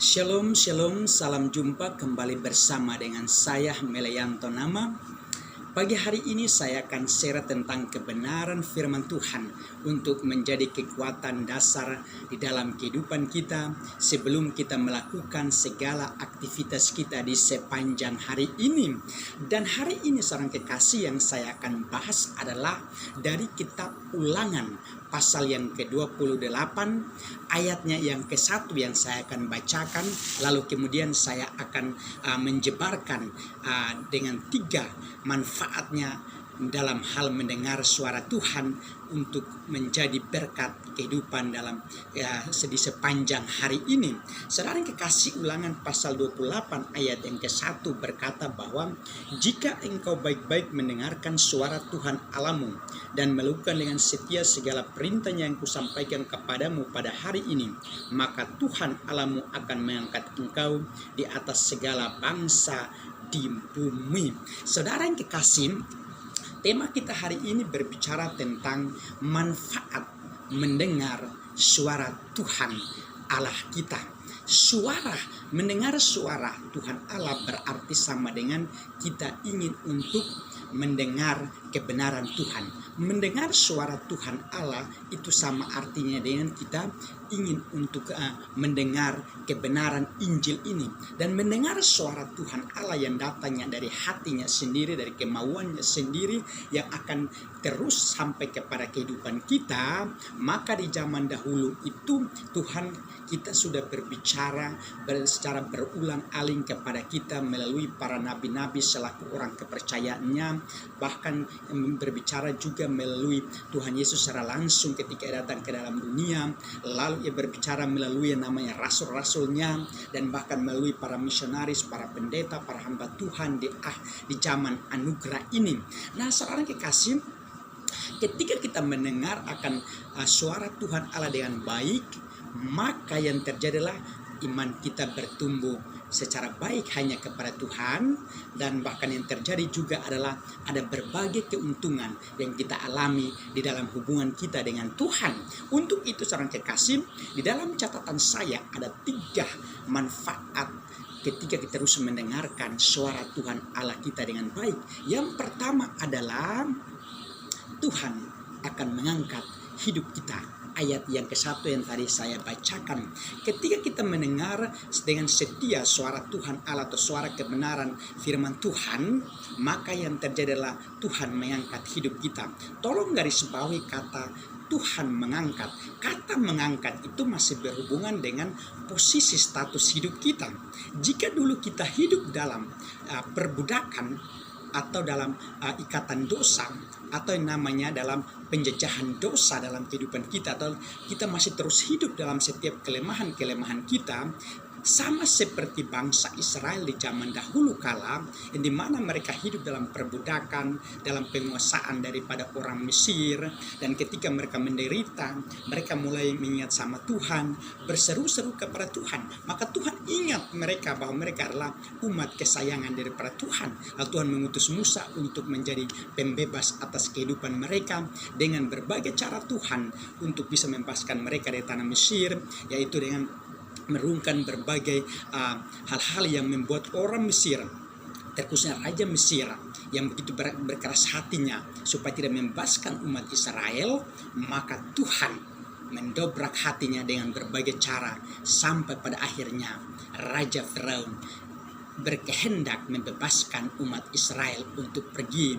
Shalom, shalom, salam jumpa kembali bersama dengan saya Meleyanto Nama. Pagi hari ini saya akan share tentang kebenaran firman Tuhan untuk menjadi kekuatan dasar di dalam kehidupan kita sebelum kita melakukan segala aktivitas kita di sepanjang hari ini. Dan hari ini seorang kekasih yang saya akan bahas adalah dari kitab Ulangan pasal yang ke-28 ayatnya yang ke-1 yang saya akan bacakan, lalu kemudian saya akan menjebarkan dengan 3 manfaatnya dalam hal mendengar suara Tuhan untuk menjadi berkat kehidupan dalam di sepanjang hari ini. Saudara yang kekasih, Ulangan pasal 28 ayat yang ke-1 berkata bahwa jika engkau baik-baik mendengarkan suara Tuhan Allahmu dan melakukan dengan setia segala perintahnya yang kusampaikan kepadamu pada hari ini, maka Tuhan Allahmu akan mengangkat engkau di atas segala bangsa di bumi. Saudara yang kekasih, tema kita hari ini berbicara tentang manfaat mendengar suara Tuhan Allah kita. Mendengar suara Tuhan Allah berarti sama dengan kita ingin untuk mendengar kebenaran Tuhan. Mendengar suara Tuhan Allah itu sama artinya dengan kita ingin untuk mendengar kebenaran Injil ini. Dan mendengar suara Tuhan Allah yang datangnya dari hatinya sendiri, dari kemauannya sendiri, yang akan terus sampai kepada kehidupan kita. Maka di zaman dahulu itu Tuhan kita sudah berbicara secara berulang-aling kepada kita melalui para nabi-nabi selaku orang kepercayaannya. Bahkan berbicara juga melalui Tuhan Yesus secara langsung ketika ia datang ke dalam dunia. Lalu ia berbicara melalui yang namanya rasul-rasulnya, dan bahkan melalui para misionaris, para pendeta, para hamba Tuhan di zaman anugerah ini. Nah, seorang kekasih, ketika kita mendengar akan suara Tuhan Allah dengan baik, maka yang terjadilah iman kita bertumbuh secara baik hanya kepada Tuhan. Dan bahkan yang terjadi juga adalah ada berbagai keuntungan yang kita alami di dalam hubungan kita dengan Tuhan. Untuk itu seorang kekasih, di dalam catatan saya ada 3 manfaat ketika kita terus mendengarkan suara Tuhan Allah kita dengan baik. Yang pertama adalah Tuhan akan mengangkat hidup kita. Ayat yang ke-1 yang tadi saya bacakan. Ketika kita mendengar dengan setia suara Tuhan Allah atau suara kebenaran firman Tuhan, maka yang terjadi adalah Tuhan mengangkat hidup kita. Tolong garis bawahi kata Tuhan mengangkat. Kata mengangkat itu masih berhubungan dengan posisi status hidup kita. Jika dulu kita hidup dalam perbudakan atau dalam ikatan dosa, atau yang namanya dalam penjajahan dosa dalam kehidupan kita, atau kita masih terus hidup dalam setiap kelemahan-kelemahan kita, sama seperti bangsa Israel di zaman dahulu kala, yang dimana mereka hidup dalam perbudakan, dalam penguasaan daripada orang Mesir. Dan ketika mereka menderita, mereka mulai mengingat sama Tuhan, berseru-seru kepada Tuhan. Maka Tuhan ingat mereka bahwa mereka adalah umat kesayangan daripada Tuhan. Lalu Tuhan mengutus Musa untuk menjadi pembebas atas kehidupan mereka dengan berbagai cara Tuhan untuk bisa membebaskan mereka dari tanah Mesir, yaitu dengan merungkan berbagai hal-hal yang membuat orang Mesir, terkhususnya Raja Mesir yang begitu berkeras hatinya supaya tidak membebaskan umat Israel. Maka Tuhan mendobrak hatinya dengan berbagai cara sampai pada akhirnya Raja Firaun berkehendak membebaskan umat Israel untuk pergi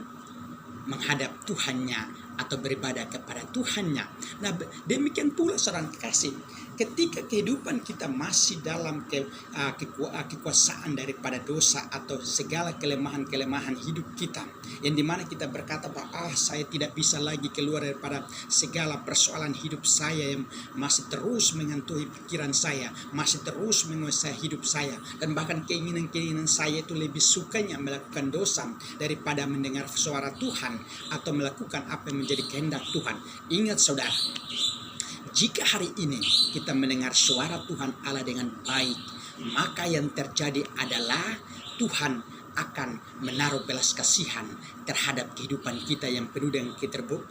menghadap Tuhannya atau beribadah kepada Tuhannya. Nah, demikian pula seorang kekasih, ketika kehidupan kita masih dalam kekuasaan daripada dosa atau segala kelemahan-kelemahan hidup kita, yang dimana kita berkata bahwa saya tidak bisa lagi keluar daripada segala persoalan hidup saya yang masih terus menghantui pikiran saya, masih terus menguasai hidup saya, dan bahkan keinginan-keinginan saya itu lebih sukanya melakukan dosa daripada mendengar suara Tuhan atau melakukan apa yang menjadi kehendak Tuhan. Ingat saudara, jika hari ini kita mendengar suara Tuhan Allah dengan baik, maka yang terjadi adalah Tuhan akan menaruh belas kasihan terhadap kehidupan kita yang penuh dengan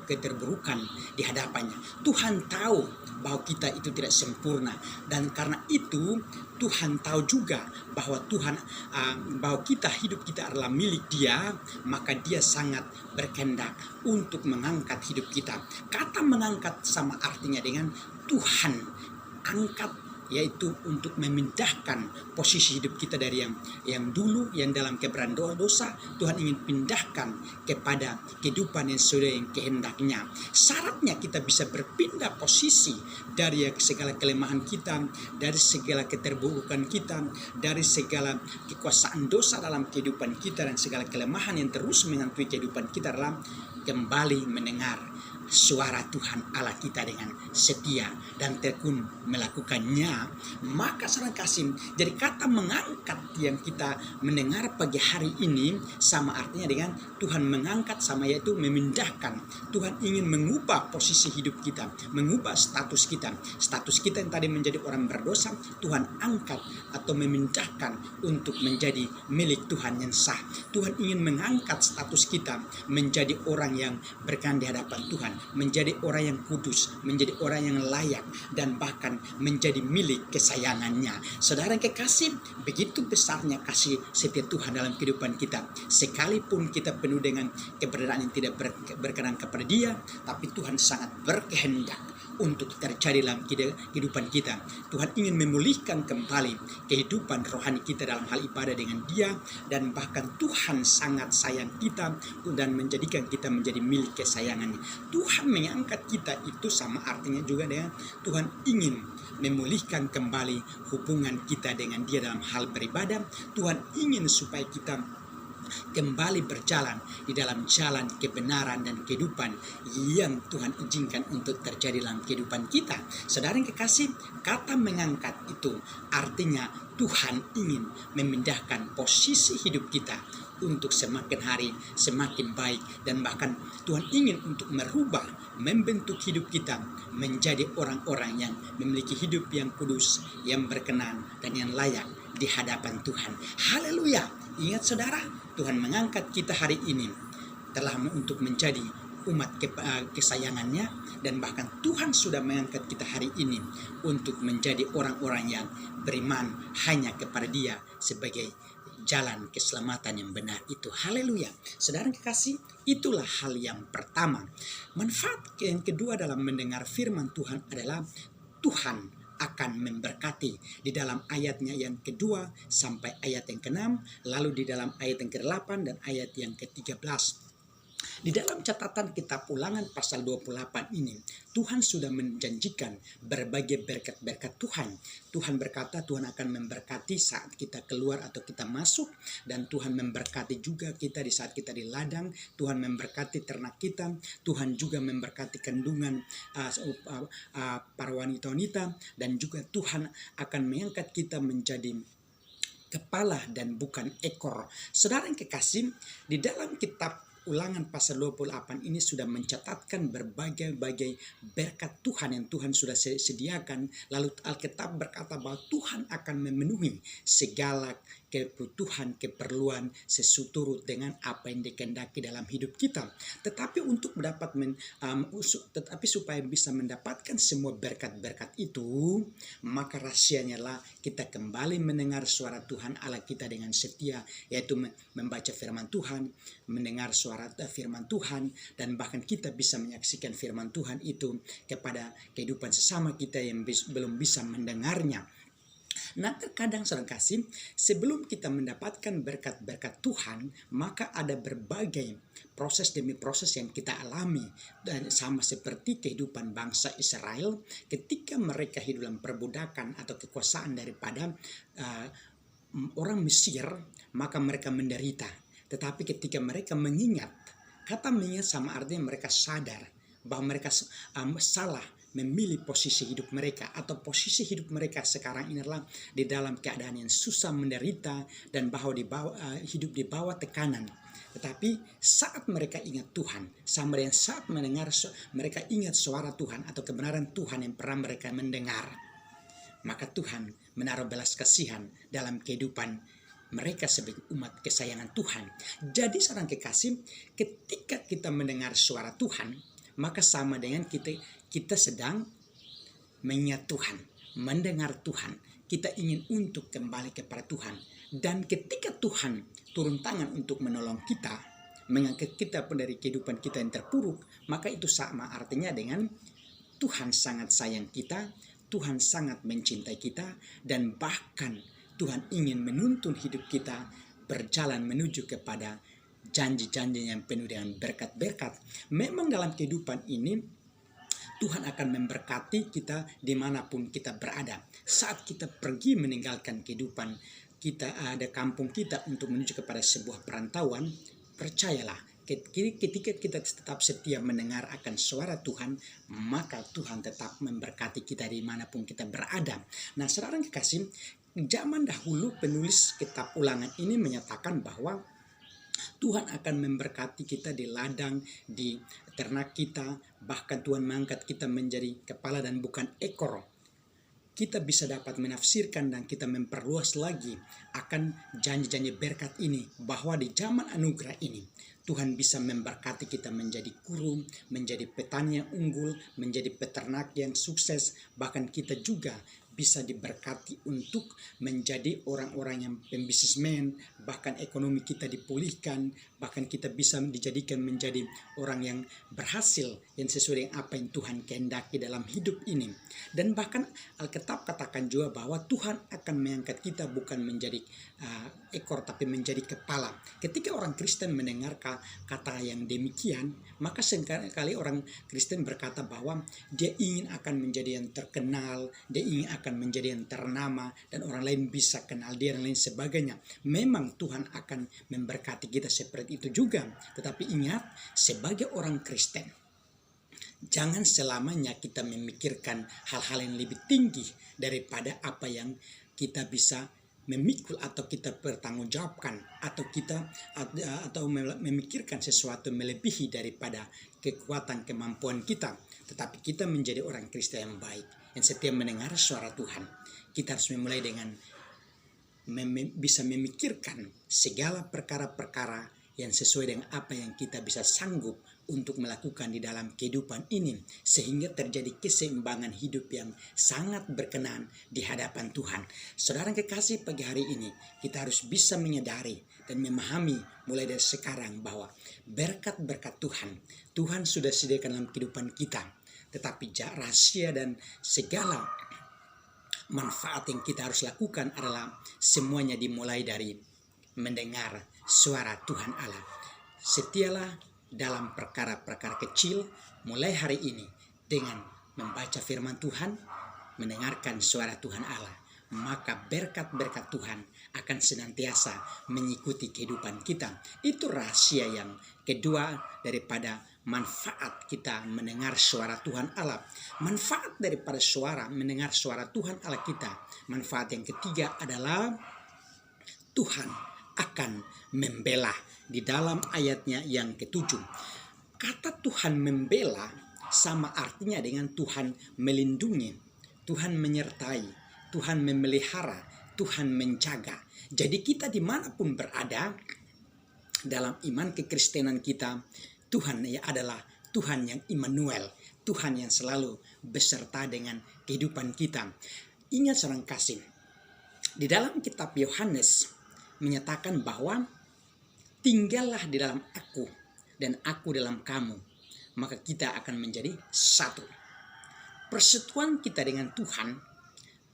keterburukan di hadapannya. Tuhan tahu bahwa kita itu tidak sempurna, dan karena itu Tuhan tahu juga bahwa bahwa hidup kita adalah milik Dia, maka Dia sangat berkehendak untuk mengangkat hidup kita. Kata mengangkat sama artinya dengan Tuhan angkat, yaitu untuk memindahkan posisi hidup kita dari yang dulu yang dalam keberadaan dosa. Tuhan ingin pindahkan kepada kehidupan yang sesuai dengan kehendaknya. Syaratnya kita bisa berpindah posisi dari segala kelemahan kita, dari segala keterburukan kita, dari segala kekuasaan dosa dalam kehidupan kita dan segala kelemahan yang terus menghantui kehidupan kita, adalah kembali mendengar suara Tuhan Allah kita dengan setia dan tekun melakukannya. Maka saudara kasih, jadi kata mengangkat yang kita mendengar pagi hari ini sama artinya dengan Tuhan mengangkat, sama yaitu memindahkan. Tuhan ingin mengubah posisi hidup kita, mengubah status kita. Status kita yang tadi menjadi orang berdosa, Tuhan angkat atau memindahkan untuk menjadi milik Tuhan yang sah. Tuhan ingin mengangkat status kita menjadi orang yang berkenan di hadapan Tuhan, menjadi orang yang kudus, menjadi orang yang layak, dan bahkan menjadi milik kesayangannya. Saudara yang kekasih, begitu besarnya kasih setia Tuhan dalam kehidupan kita. Sekalipun kita penuh dengan keberadaan yang tidak berkenan kepada Dia, tapi Tuhan sangat berkehendak untuk terjadi dalam kehidupan kita. Tuhan ingin memulihkan kembali kehidupan rohani kita dalam hal ibadah dengan Dia, dan bahkan Tuhan sangat sayang kita dan menjadikan kita menjadi milik kesayangannya. Tuhan mengangkat kita itu sama artinya juga dengan Tuhan ingin memulihkan kembali hubungan kita dengan Dia dalam hal beribadah. Tuhan ingin supaya kita kembali berjalan di dalam jalan kebenaran dan kehidupan yang Tuhan izinkan untuk terjadi dalam kehidupan kita. Saudara yang kekasih, kata mengangkat itu artinya Tuhan ingin memindahkan posisi hidup kita untuk semakin hari semakin baik, dan bahkan Tuhan ingin untuk merubah, membentuk hidup kita menjadi orang-orang yang memiliki hidup yang kudus, yang berkenan, dan yang layak di hadapan Tuhan. Haleluya. Ingat saudara, Tuhan mengangkat kita hari ini telah untuk menjadi umat kesayangannya, dan bahkan Tuhan sudah mengangkat kita hari ini untuk menjadi orang-orang yang beriman hanya kepada Dia sebagai jalan keselamatan yang benar itu. Haleluya. Saudara kekasih, itulah hal yang pertama. Manfaat yang kedua dalam mendengar firman Tuhan adalah Tuhan akan memberkati. Di dalam ayatnya yang kedua sampai ayat yang ke-6, lalu di dalam ayat yang ke-8 dan ayat yang ke-13. Di dalam catatan kitab Ulangan pasal 28 ini, Tuhan sudah menjanjikan berbagai berkat-berkat Tuhan. Tuhan berkata Tuhan akan memberkati saat kita keluar atau kita masuk, dan Tuhan memberkati juga kita di saat kita di ladang. Tuhan memberkati ternak kita. Tuhan juga memberkati kandungan para wanita-wanita, dan juga Tuhan akan mengangkat kita menjadi kepala dan bukan ekor. Saudara yang kekasih, di dalam kitab Ulangan pasal 28 ini sudah mencatatkan berbagai berkat Tuhan yang Tuhan sudah sediakan. Lalu Alkitab berkata bahwa Tuhan akan memenuhi segala kebutuhan, keperluan sesuturut dengan apa yang dikehendaki dalam hidup kita. Tetapi untuk tetapi supaya bisa mendapatkan semua berkat-berkat itu, maka rahasianya lah kita kembali mendengar suara Tuhan Allah kita dengan setia, yaitu membaca firman Tuhan, mendengar suara firman Tuhan, dan bahkan kita bisa menyaksikan firman Tuhan itu kepada kehidupan sesama kita yang belum bisa mendengarnya. Nah, terkadang saudara kasih, sebelum kita mendapatkan berkat-berkat Tuhan, maka ada berbagai proses demi proses yang kita alami. Dan sama seperti kehidupan bangsa Israel ketika mereka hidup dalam perbudakan atau kekuasaan daripada orang Mesir, maka mereka menderita. Tetapi ketika mereka mengingat, kata mengingat sama artinya mereka sadar bahwa mereka salah memilih posisi hidup mereka, atau posisi hidup mereka sekarang ini adalah di dalam keadaan yang susah, menderita, dan bahwa hidup di bawah tekanan. Tetapi saat mereka ingat Tuhan, sama dengan saat mendengar mereka ingat suara Tuhan atau kebenaran Tuhan yang pernah mereka mendengar, maka Tuhan menaruh belas kasihan dalam kehidupan mereka sebagai umat kesayangan Tuhan. Jadi saudara kekasih, ketika kita mendengar suara Tuhan, maka sama dengan kita sedang mengingat Tuhan, mendengar Tuhan. Kita ingin untuk kembali kepada Tuhan. Dan ketika Tuhan turun tangan untuk menolong kita, mengangkat kita dari kehidupan kita yang terpuruk, maka itu sama artinya dengan Tuhan sangat sayang kita, Tuhan sangat mencintai kita, dan bahkan Tuhan ingin menuntun hidup kita berjalan menuju kepada janji-janji yang penuh dengan berkat-berkat. Memang dalam kehidupan ini Tuhan akan memberkati kita dimanapun kita berada. Saat kita pergi meninggalkan kehidupan kita, ada kampung kita untuk menuju kepada sebuah perantauan, percayalah, ketika kita tetap setia mendengar akan suara Tuhan, maka Tuhan tetap memberkati kita dimanapun kita berada. Nah, saudara kekasih, zaman dahulu penulis kitab Ulangan ini menyatakan bahwa Tuhan akan memberkati kita di ladang, di ternak kita, bahkan Tuhan mengangkat kita menjadi kepala dan bukan ekor. Kita bisa dapat menafsirkan dan kita memperluas lagi akan janji-janji berkat ini, bahwa di zaman anugerah ini Tuhan bisa memberkati kita menjadi guru, menjadi petani yang unggul, menjadi peternak yang sukses, bahkan kita juga bisa diberkati untuk menjadi orang-orang yang pembisnismen, bahkan ekonomi kita dipulihkan, bahkan kita bisa dijadikan menjadi orang yang berhasil, yang sesuai dengan apa yang Tuhan kehendaki dalam hidup ini. Dan bahkan Alkitab katakan juga bahwa Tuhan akan mengangkat kita bukan menjadi ekor tapi menjadi kepala. Ketika orang Kristen mendengar kata yang demikian, maka seringkali orang Kristen berkata bahwa dia ingin akan menjadi yang terkenal, dia ingin akan menjadi yang ternama, dan orang lain bisa kenal dia dan lain sebagainya. Memang Tuhan akan memberkati kita seperti itu juga. Tetapi ingat, sebagai orang Kristen, jangan selamanya kita memikirkan hal-hal yang lebih tinggi daripada apa yang kita bisa memikul atau kita bertanggungjawabkan, atau memikirkan sesuatu melebihi daripada kekuatan kemampuan kita. Tetapi kita menjadi orang Kristen yang baik, yang setiap mendengar suara Tuhan, kita harus memulai dengan bisa memikirkan segala perkara-perkara yang sesuai dengan apa yang kita bisa sanggup untuk melakukan di dalam kehidupan ini, sehingga terjadi keseimbangan hidup yang sangat berkenan di hadapan Tuhan. Saudara kekasih, pagi hari ini kita harus bisa menyadari dan memahami mulai dari sekarang bahwa berkat-berkat Tuhan sudah sediakan dalam kehidupan kita. Tetapi rahasia dan segala manfaat yang kita harus lakukan adalah semuanya dimulai dari mendengar suara Tuhan Allah. Setialah dalam perkara-perkara kecil mulai hari ini dengan membaca firman Tuhan, mendengarkan suara Tuhan Allah, maka berkat-berkat Tuhan akan senantiasa mengikuti kehidupan kita. Itu rahasia yang kedua daripada manfaat kita mendengar suara Tuhan Allah. Manfaat daripada mendengar suara Tuhan Allah kita. Manfaat yang ketiga adalah Tuhan akan membela. Di dalam ayatnya yang ketujuh, kata Tuhan membela sama artinya dengan Tuhan melindungi, Tuhan menyertai, Tuhan memelihara, Tuhan menjaga. Jadi kita dimanapun berada dalam iman kekristenan kita, Tuhan adalah Tuhan yang Immanuel, Tuhan yang selalu beserta dengan kehidupan kita. Ingat saudara kasih, di dalam kitab Yohanes menyatakan bahwa tinggallah di dalam aku dan aku dalam kamu, maka kita akan menjadi satu. Persatuan kita dengan Tuhan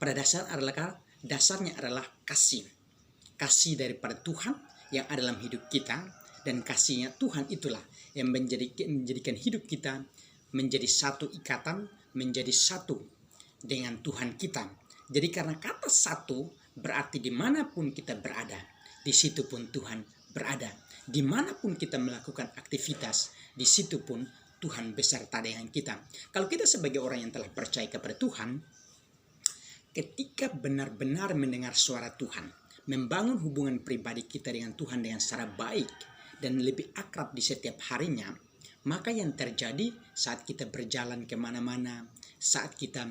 pada dasarnya adalah kasih. Kasih daripada Tuhan yang ada dalam hidup kita, dan kasihnya Tuhan itulah yang menjadikan hidup kita menjadi satu ikatan, menjadi satu dengan Tuhan kita. Jadi karena kata satu berarti dimanapun kita berada, di situ pun Tuhan berada. Dimanapun kita melakukan aktivitas, di situ pun Tuhan beserta dengan kita. Kalau kita sebagai orang yang telah percaya kepada Tuhan, ketika benar-benar mendengar suara Tuhan, membangun hubungan pribadi kita dengan Tuhan dengan secara baik dan lebih akrab di setiap harinya, maka yang terjadi saat kita berjalan kemana-mana, saat kita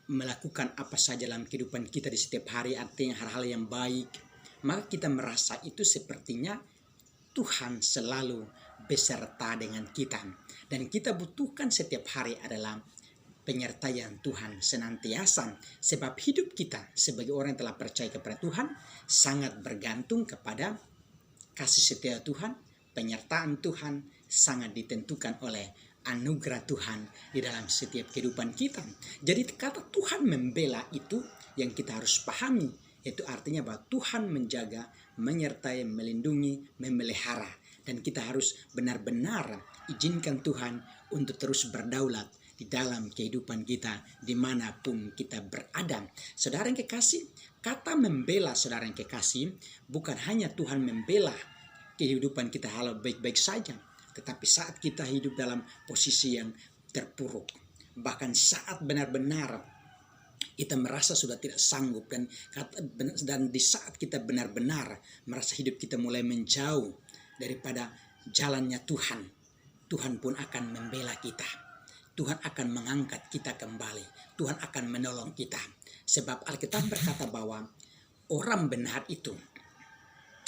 melakukan apa saja dalam kehidupan kita di setiap hari, artinya hal-hal yang baik, maka kita merasa itu sepertinya Tuhan selalu beserta dengan kita. Dan kita butuhkan setiap hari adalah penyertaan Tuhan senantiasa. Sebab hidup kita sebagai orang yang telah percaya kepada Tuhan sangat bergantung kepada kasih setia Tuhan, penyertaan Tuhan, sangat ditentukan oleh anugerah Tuhan di dalam setiap kehidupan kita. Jadi kata Tuhan membela itu yang kita harus pahami. Itu artinya bahwa Tuhan menjaga, menyertai, melindungi, memelihara. Dan kita harus benar-benar izinkan Tuhan untuk terus berdaulat di dalam kehidupan kita dimanapun kita berada. Saudara yang kekasih, kata membela saudara yang kekasih bukan hanya Tuhan membela kehidupan kita hal baik-baik saja. Tetapi saat kita hidup dalam posisi yang terpuruk, bahkan saat benar-benar kita merasa sudah tidak sanggup, dan di saat kita benar-benar merasa hidup kita mulai menjauh daripada jalannya Tuhan, Tuhan pun akan membela kita. Tuhan akan mengangkat kita kembali. Tuhan akan menolong kita. Sebab Alkitab berkata bahwa orang benar itu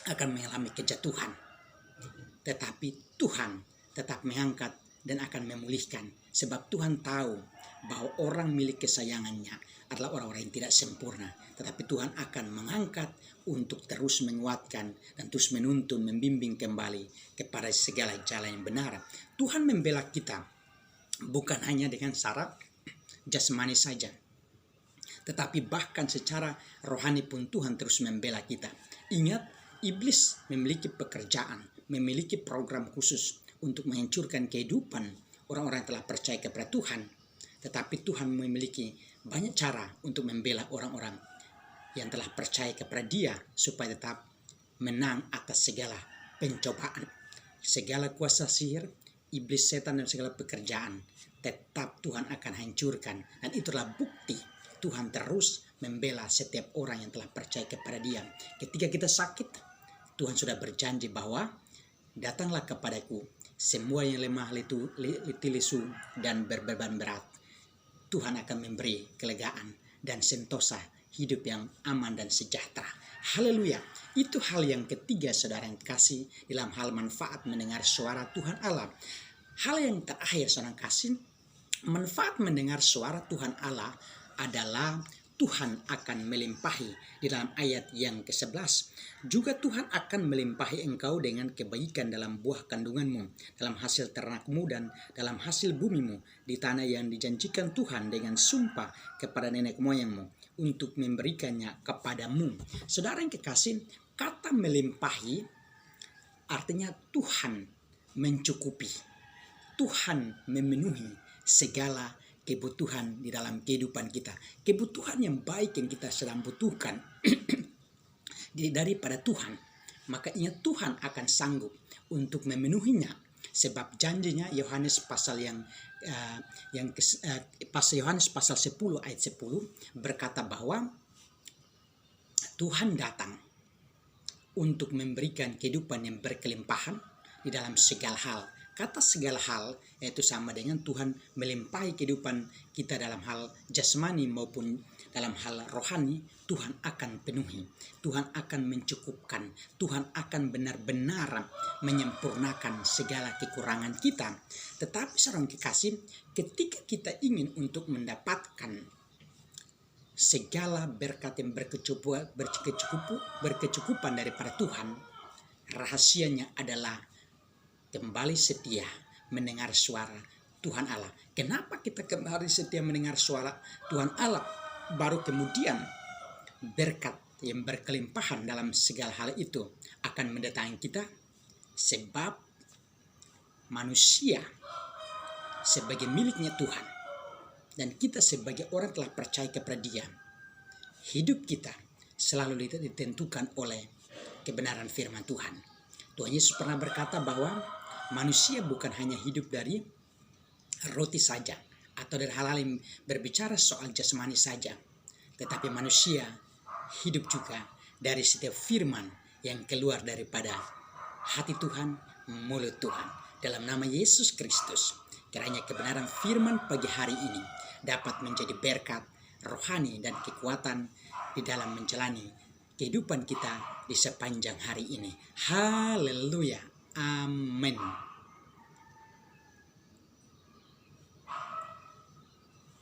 akan mengalami kejatuhan, tetapi Tuhan tetap mengangkat dan akan memulihkan. Sebab Tuhan tahu bahwa orang milik kesayangannya adalah orang-orang yang tidak sempurna. Tetapi Tuhan akan mengangkat untuk terus menguatkan dan terus menuntun, membimbing kembali kepada segala jalan yang benar. Tuhan membela kita bukan hanya dengan syarat jasmani saja, tetapi bahkan secara rohani pun Tuhan terus membela kita. Ingat, iblis memiliki pekerjaan, memiliki program khusus untuk menghancurkan kehidupan orang-orang yang telah percaya kepada Tuhan. Tetapi Tuhan memiliki banyak cara untuk membela orang-orang yang telah percaya kepada Dia supaya tetap menang atas segala pencobaan. Segala kuasa sihir, iblis, setan, dan segala pekerjaan tetap Tuhan akan hancurkan. Dan itulah bukti Tuhan terus membela setiap orang yang telah percaya kepada Dia. Ketika kita sakit, Tuhan sudah berjanji bahwa datanglah kepadaku semua yang lemah, letih lesu, dan berbeban berat. Tuhan akan memberi kelegaan dan sentosa hidup yang aman dan sejahtera. Haleluya. Itu hal yang ketiga, saudara yang kasih, dalam hal manfaat mendengar suara Tuhan Allah. Hal yang terakhir, saudara yang kasih, manfaat mendengar suara Tuhan Allah adalah Tuhan akan melimpahi. Di dalam ayat yang ke-11, juga Tuhan akan melimpahi engkau dengan kebaikan dalam buah kandunganmu, dalam hasil ternakmu, dan dalam hasil bumimu, di tanah yang dijanjikan Tuhan dengan sumpah kepada nenek moyangmu, untuk memberikannya kepadamu. Saudara yang kekasih, kata melimpahi artinya Tuhan mencukupi, Tuhan memenuhi segala kebutuhan di dalam kehidupan kita. Kebutuhan yang baik yang kita sedang butuhkan daripada Tuhan. Maka ingat, Tuhan akan sanggup untuk memenuhinya. Sebab janjinya Yohanes pasal Yohanes pasal 10 ayat 10 berkata bahwa Tuhan datang untuk memberikan kehidupan yang berkelimpahan di dalam segala hal. Kata segala hal yaitu sama dengan Tuhan melimpahi kehidupan kita dalam hal jasmani maupun dalam hal rohani. Tuhan akan penuhi, Tuhan akan mencukupkan, Tuhan akan benar-benar menyempurnakan segala kekurangan kita. Tetapi saudara kekasih, ketika kita ingin untuk mendapatkan segala berkat yang berkecukupan daripada Tuhan, rahasianya adalah kembali setia mendengar suara Tuhan Allah. Kenapa kita kembali setia mendengar suara Tuhan Allah? Baru kemudian berkat yang berkelimpahan dalam segala hal itu akan mendatangi kita. Sebab manusia sebagai miliknya Tuhan dan kita sebagai orang telah percaya kepada Dia, hidup kita selalu ditentukan oleh kebenaran firman Tuhan. Tuhan Yesus pernah berkata bahwa manusia bukan hanya hidup dari roti saja atau dari hal-hal yang berbicara soal jasmani saja, tetapi manusia hidup juga dari setiap firman yang keluar daripada hati Tuhan, mulut Tuhan. Dalam nama Yesus Kristus, kiranya kebenaran firman pagi hari ini dapat menjadi berkat rohani dan kekuatan di dalam menjalani kehidupan kita di sepanjang hari ini. Haleluya. Amin.